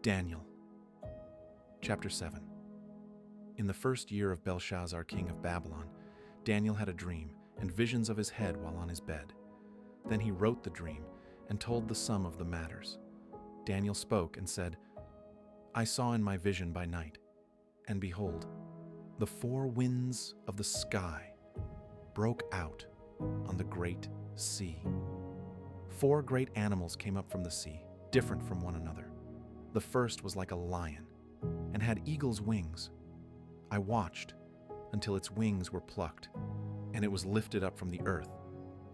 Daniel, chapter 7. In the first year of Belshazzar, king of Babylon, Daniel had a dream and visions of his head while on his bed. Then he wrote the dream and told the sum of the matters. Daniel spoke and said, I saw in my vision by night, and behold, the four winds of the sky broke out on the great sea. Four great animals came up from the sea, different from one another. The first was like a lion and had eagle's wings. I watched until its wings were plucked, and it was lifted up from the earth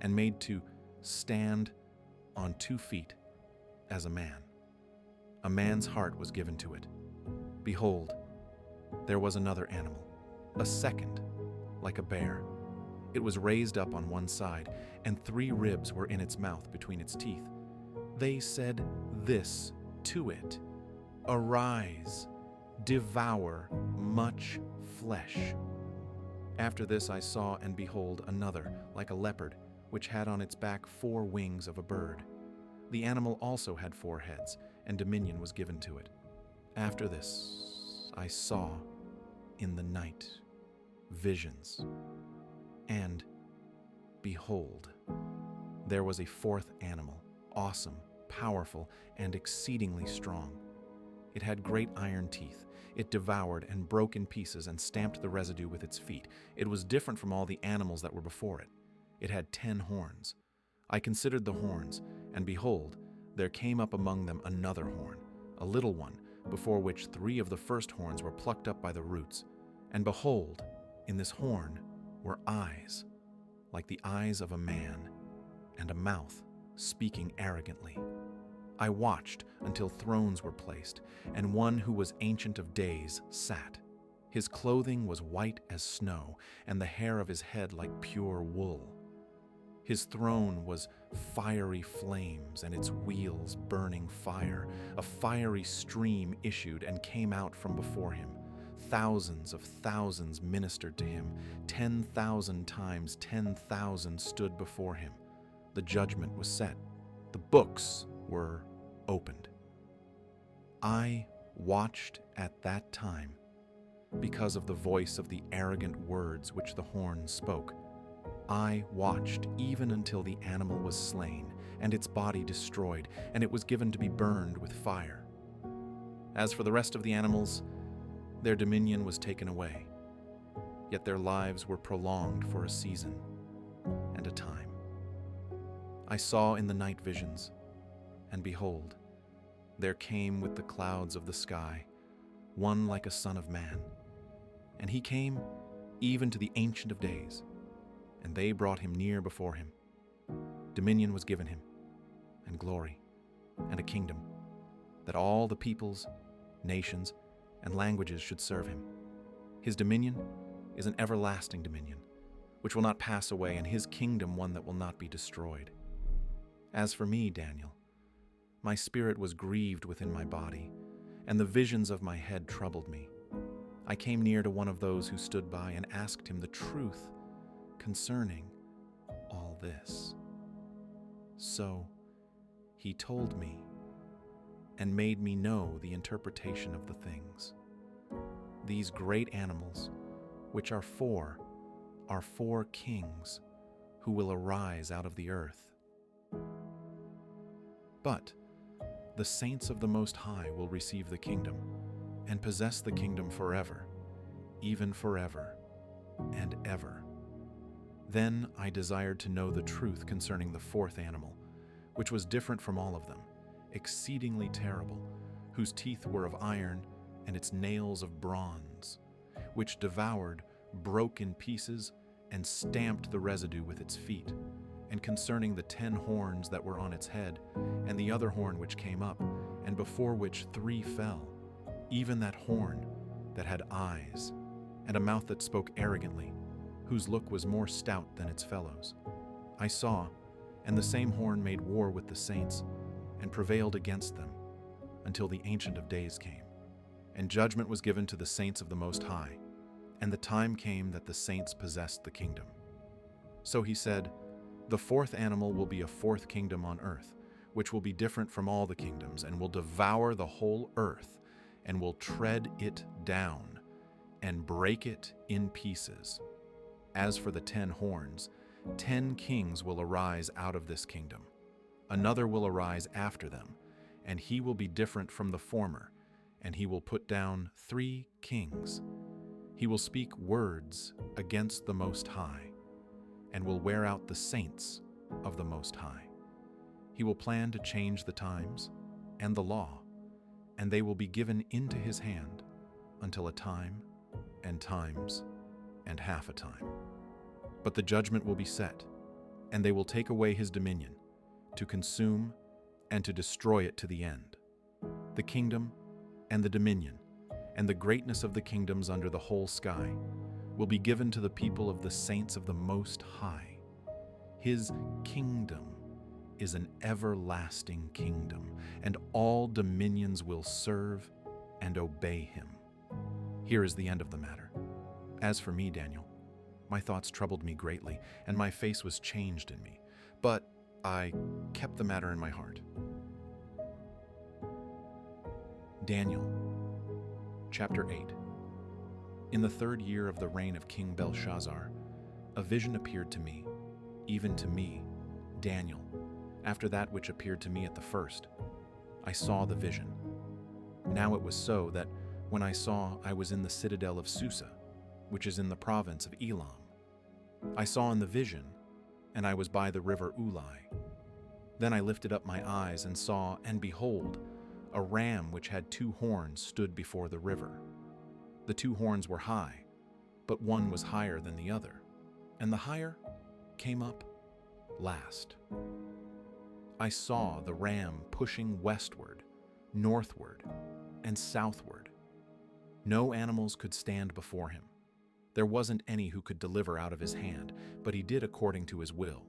and made to stand on 2 feet as a man. A man's heart was given to it. Behold, there was another animal, a second, like a bear. It was raised up on one side, and 3 ribs were in its mouth between its teeth. They said this to it, Arise, devour much flesh. After this I saw, and behold, another, like a leopard, which had on its back 4 wings of a bird. The animal also had 4 heads, and dominion was given to it. After this I saw in the night visions, and behold, there was a 4th animal, awesome, powerful, and exceedingly strong. It had great iron teeth. It devoured and broke in pieces and stamped the residue with its feet. It was different from all the animals that were before it. It had 10 horns. I considered the horns, and behold, there came up among them another horn, a little one, before which 3 of the first horns were plucked up by the roots. And behold, in this horn were eyes, like the eyes of a man, and a mouth speaking arrogantly. I watched until thrones were placed, and one who was Ancient of Days sat. His clothing was white as snow, and the hair of his head like pure wool. His throne was fiery flames, and its wheels burning fire. A fiery stream issued and came out from before him. Thousands of thousands ministered to him. 10,000 times 10,000 stood before him. The judgment was set. The books were opened. I watched at that time because of the voice of the arrogant words which the horn spoke. I watched even until the animal was slain and its body destroyed, and it was given to be burned with fire. As for the rest of the animals, their dominion was taken away, yet their lives were prolonged for a season and a time. I saw in the night visions, and behold, there came with the clouds of the sky one like a son of man. And he came even to the Ancient of Days, and they brought him near before him. Dominion was given him, and glory, and a kingdom, that all the peoples, nations, and languages should serve him. His dominion is an everlasting dominion, which will not pass away, and his kingdom one that will not be destroyed. As for me, Daniel, my spirit was grieved within my body, and the visions of my head troubled me. I came near to one of those who stood by and asked him the truth concerning all this. So he told me and made me know the interpretation of the things. These great animals, which are 4 kings who will arise out of the earth. But the saints of the Most High will receive the kingdom and possess the kingdom forever, even forever and ever. Then I desired to know the truth concerning the 4th animal, which was different from all of them, exceedingly terrible, whose teeth were of iron and its nails of bronze, which devoured, broke in pieces, and stamped the residue with its feet, and concerning the 10 horns that were on its head, and the other horn which came up, and before which 3 fell, even that horn that had eyes, and a mouth that spoke arrogantly, whose look was more stout than its fellows. I saw, and the same horn made war with the saints, and prevailed against them, until the Ancient of Days came. And judgment was given to the saints of the Most High, and the time came that the saints possessed the kingdom. So he said, The 4th animal will be a 4th kingdom on earth, which will be different from all the kingdoms, and will devour the whole earth, and will tread it down, and break it in pieces. As for the 10 horns, 10 kings will arise out of this kingdom. Another will arise after them, and he will be different from the former, and he will put down 3 kings. He will speak words against the Most High, and will wear out the saints of the Most High. He will plan to change the times and the law, and they will be given into his hand until a time and times and half a time. But the judgment will be set, and they will take away his dominion, to consume and to destroy it to the end. The kingdom and the dominion and the greatness of the kingdoms under the whole sky will be given to the people of the saints of the Most High. His kingdom is an everlasting kingdom, and all dominions will serve and obey him. Here is the end of the matter. As for me, Daniel, my thoughts troubled me greatly, and my face was changed in me, but I kept the matter in my heart. Daniel, chapter 8. In the 3rd year of the reign of King Belshazzar, a vision appeared to me, even to me, Daniel, after that which appeared to me at the first. I saw the vision. Now it was so that when I saw, I was in the citadel of Susa, which is in the province of Elam. I saw in the vision, and I was by the river Ulai. Then I lifted up my eyes and saw, and behold, a ram which had 2 horns stood before the river. The 2 horns were high, but one was higher than the other, and the higher came up last. I saw the ram pushing westward, northward, and southward. No animals could stand before him. There wasn't any who could deliver out of his hand, but he did according to his will,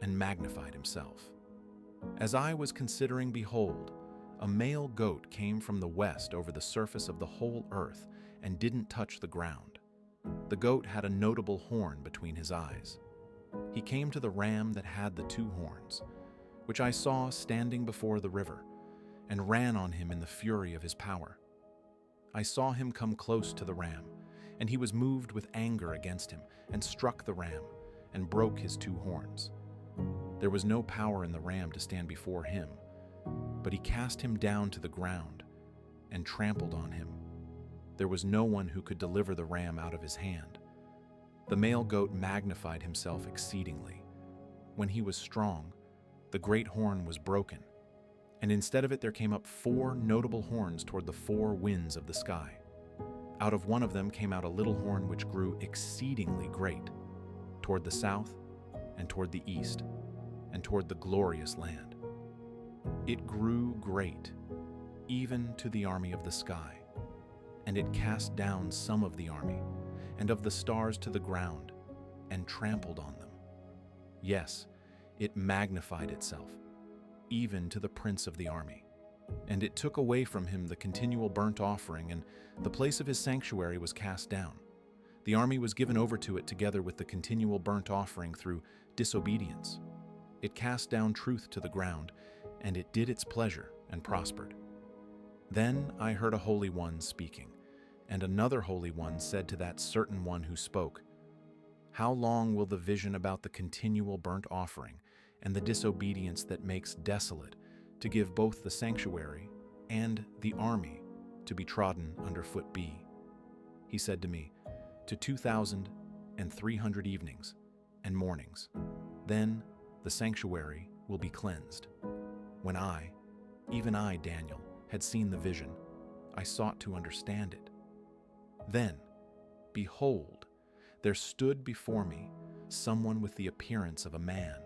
and magnified himself. As I was considering, behold, a male goat came from the west over the surface of the whole earth and didn't touch the ground. The goat had a notable horn between his eyes. He came to the ram that had the 2 horns, which I saw standing before the river, and ran on him in the fury of his power. I saw him come close to the ram, and he was moved with anger against him, and struck the ram, and broke his 2 horns. There was no power in the ram to stand before him, but he cast him down to the ground, and trampled on him. There was no one who could deliver the ram out of his hand. The male goat magnified himself exceedingly. When he was strong, the great horn was broken, and instead of it there came up 4 notable horns toward the 4 winds of the sky. Out of one of them came out a little horn which grew exceedingly great, toward the south, and toward the east, and toward the glorious land. It grew great, even to the army of the sky, and it cast down some of the army, and of the stars to the ground, and trampled on them. Yes, it magnified itself, even to the prince of the army. And it took away from him the continual burnt offering, and the place of his sanctuary was cast down. The army was given over to it together with the continual burnt offering through disobedience. It cast down truth to the ground, and it did its pleasure and prospered. Then I heard a Holy One speaking, and another Holy One said to that certain one who spoke, "How long will the vision about the continual burnt offering and the disobedience that makes desolate to give both the sanctuary and the army to be trodden under foot be?" He said to me, "To 2,300 evenings and mornings. Then the sanctuary will be cleansed." When I, even I, Daniel, had seen the vision, I sought to understand it. Then, behold, there stood before me someone with the appearance of a man.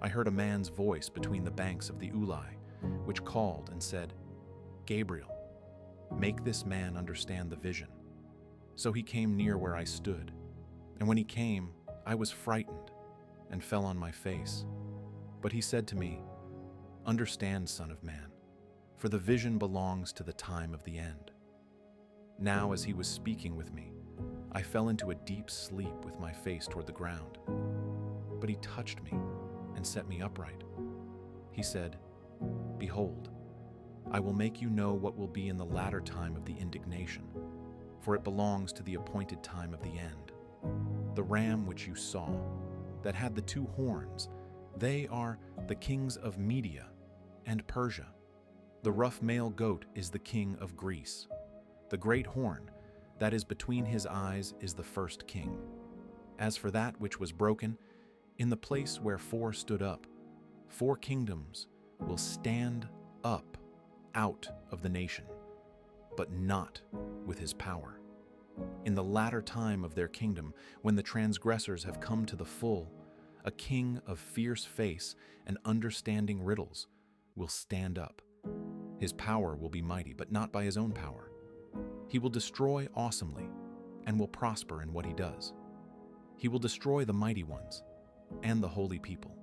I heard a man's voice between the banks of the Ulai, which called and said, "Gabriel, make this man understand the vision." So he came near where I stood, and when he came, I was frightened and fell on my face. But he said to me, "Understand, Son of Man, for the vision belongs to the time of the end." Now, as he was speaking with me, I fell into a deep sleep with my face toward the ground. But he touched me and set me upright. He said, "Behold, I will make you know what will be in the latter time of the indignation, for it belongs to the appointed time of the end. The ram which you saw, that had the 2 horns, they are the kings of Media and Persia. The rough male goat is the king of Greece. The great horn that is between his eyes is the first king. As for that which was broken, in the place where 4 stood up, 4 kingdoms will stand up out of the nation, but not with his power. In the latter time of their kingdom, when the transgressors have come to the full, a king of fierce face and understanding riddles will stand up. His power will be mighty, but not by his own power. He will destroy awesomely and will prosper in what he does. He will destroy the mighty ones and the holy people.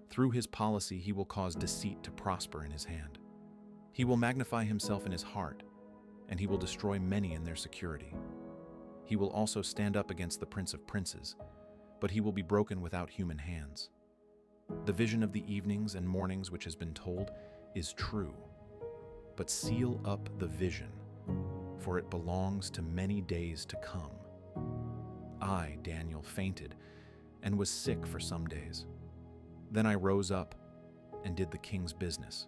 Through his policy, he will cause deceit to prosper in his hand. He will magnify himself in his heart, and he will destroy many in their security. He will also stand up against the Prince of Princes, but he will be broken without human hands. The vision of the evenings and mornings which has been told is true, but seal up the vision, for it belongs to many days to come. I, Daniel, fainted and was sick for some days. Then I rose up and did the king's business.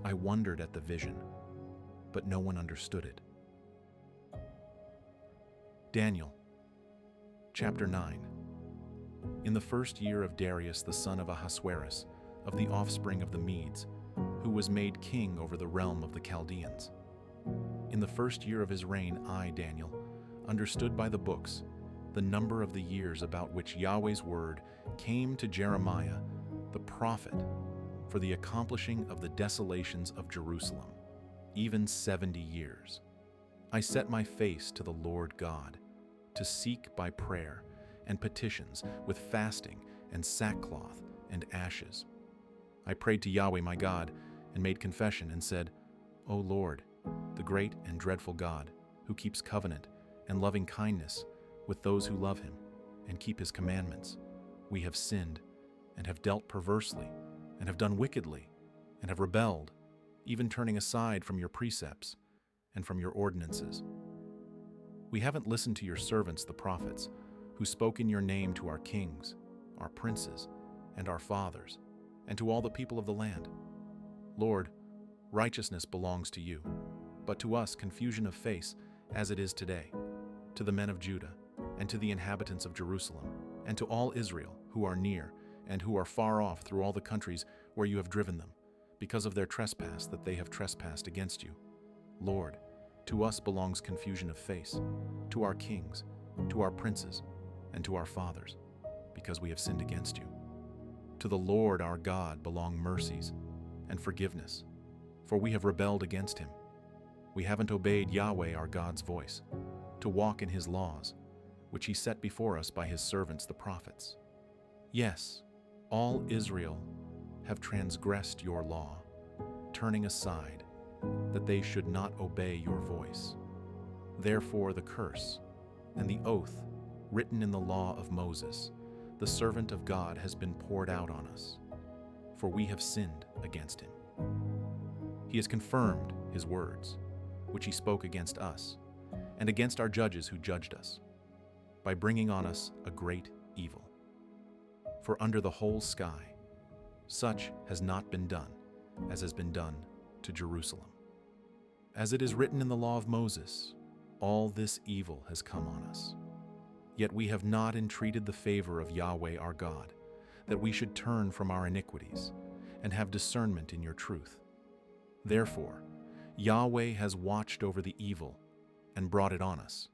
I wondered at the vision, but no one understood it. Daniel, chapter 9. In the first year of Darius the son of Ahasuerus, of the offspring of the Medes, who was made king over the realm of the Chaldeans. In the first year of his reign, I, Daniel, understood by the books the number of the years about which Yahweh's word came to Jeremiah, the prophet, for the accomplishing of the desolations of Jerusalem, even 70 years. I set my face to the Lord God, to seek by prayer and petitions with fasting and sackcloth and ashes. I prayed to Yahweh my God and made confession and said, O Lord, the great and dreadful God, who keeps covenant and loving kindness with those who love him and keep his commandments, we have sinned and have dealt perversely and have done wickedly and have rebelled, even turning aside from your precepts and from your ordinances. We haven't listened to your servants, the prophets, who spoke in your name to our kings, our princes, and our fathers, and to all the people of the land. Lord, righteousness belongs to you, but to us confusion of face, as it is today, to the men of Judah, and to the inhabitants of Jerusalem, and to all Israel who are near and who are far off through all the countries where you have driven them, because of their trespass that they have trespassed against you. Lord, to us belongs confusion of face, to our kings, to our princes, and to our fathers, because we have sinned against you. To the Lord our God belong mercies and forgiveness, for we have rebelled against him. We haven't obeyed Yahweh our God's voice, to walk in his laws, which he set before us by his servants the prophets. Yes, all Israel have transgressed your law, turning aside, that they should not obey your voice. Therefore the curse and the oath written in the law of Moses, the servant of God, has been poured out on us, for we have sinned against him. He has confirmed his words, which he spoke against us, and against our judges who judged us, by bringing on us a great evil. For under the whole sky, such has not been done as has been done to Jerusalem. As it is written in the law of Moses, all this evil has come on us. Yet we have not entreated the favor of Yahweh our God, that we should turn from our iniquities and have discernment in your truth. Therefore, Yahweh has watched over the evil and brought it on us.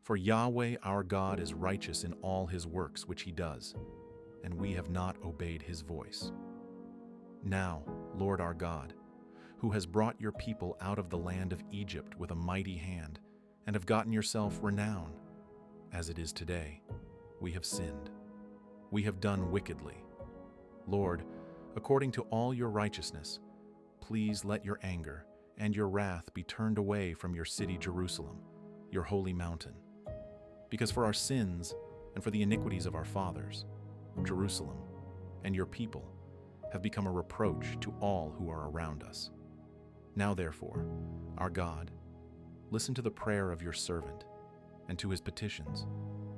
For Yahweh our God is righteous in all his works which he does, and we have not obeyed his voice. Now, Lord our God, who has brought your people out of the land of Egypt with a mighty hand, and have gotten yourself renown, as it is today, we have sinned. We have done wickedly. Lord, according to all your righteousness, please let your anger and your wrath be turned away from your city Jerusalem, your holy mountain. Because for our sins and for the iniquities of our fathers, Jerusalem, and your people, have become a reproach to all who are around us. Now therefore, our God, listen to the prayer of your servant and to his petitions,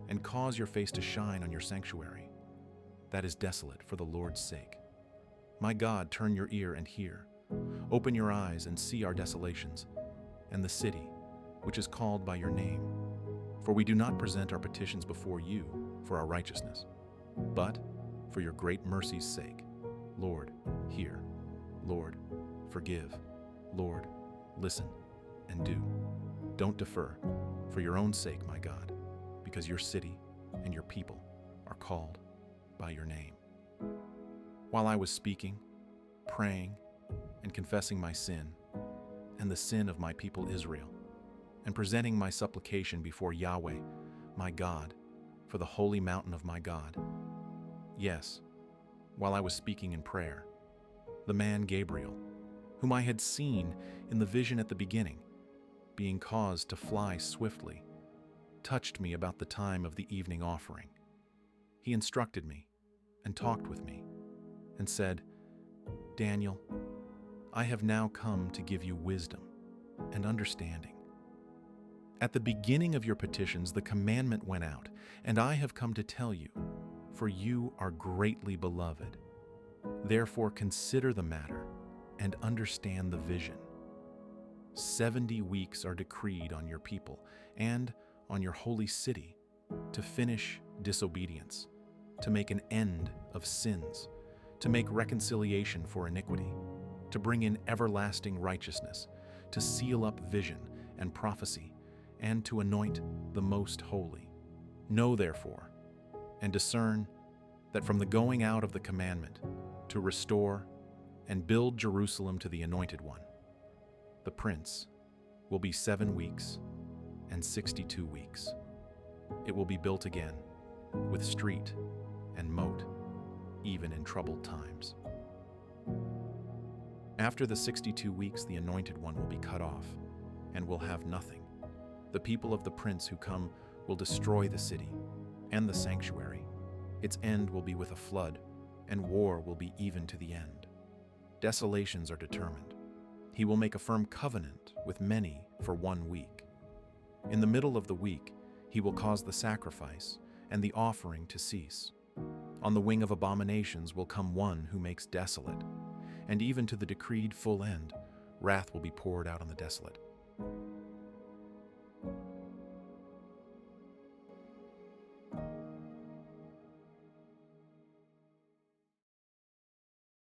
and cause your face to shine on your sanctuary, that is desolate for the Lord's sake. My God, turn your ear and hear. Open your eyes and see our desolations, and the city, which is called by your name. For we do not present our petitions before you for our righteousness, but for your great mercy's sake. Lord, hear. Lord, forgive. Lord, listen and do. Don't defer, for your own sake, my God, because your city and your people are called by your name. While I was speaking, praying, and confessing my sin and the sin of my people Israel, and presenting my supplication before Yahweh, my God, for the holy mountain of my God. Yes, while I was speaking in prayer, the man Gabriel, whom I had seen in the vision at the beginning, being caused to fly swiftly, touched me about the time of the evening offering. He instructed me and talked with me and said, Daniel, I have now come to give you wisdom and understanding. At the beginning of your petitions, the commandment went out, and I have come to tell you, for you are greatly beloved. Therefore consider the matter and understand the vision. 70 weeks are decreed on your people and on your holy city to finish disobedience, to make an end of sins, to make reconciliation for iniquity, to bring in everlasting righteousness, to seal up vision and prophecy, and to anoint the most holy. Know therefore, and discern that from the going out of the commandment to restore and build Jerusalem to the Anointed One, the Prince, will be 7 weeks and 62 weeks. It will be built again with street and moat, even in troubled times. After the 62 weeks, the Anointed One will be cut off and will have nothing. The people of the Prince who come will destroy the city and the sanctuary. Its end will be with a flood, and war will be even to the end. Desolations are determined. He will make a firm covenant with many for 1 week. In the middle of the week, he will cause the sacrifice and the offering to cease. On the wing of abominations will come one who makes desolate, and even to the decreed full end, wrath will be poured out on the desolate.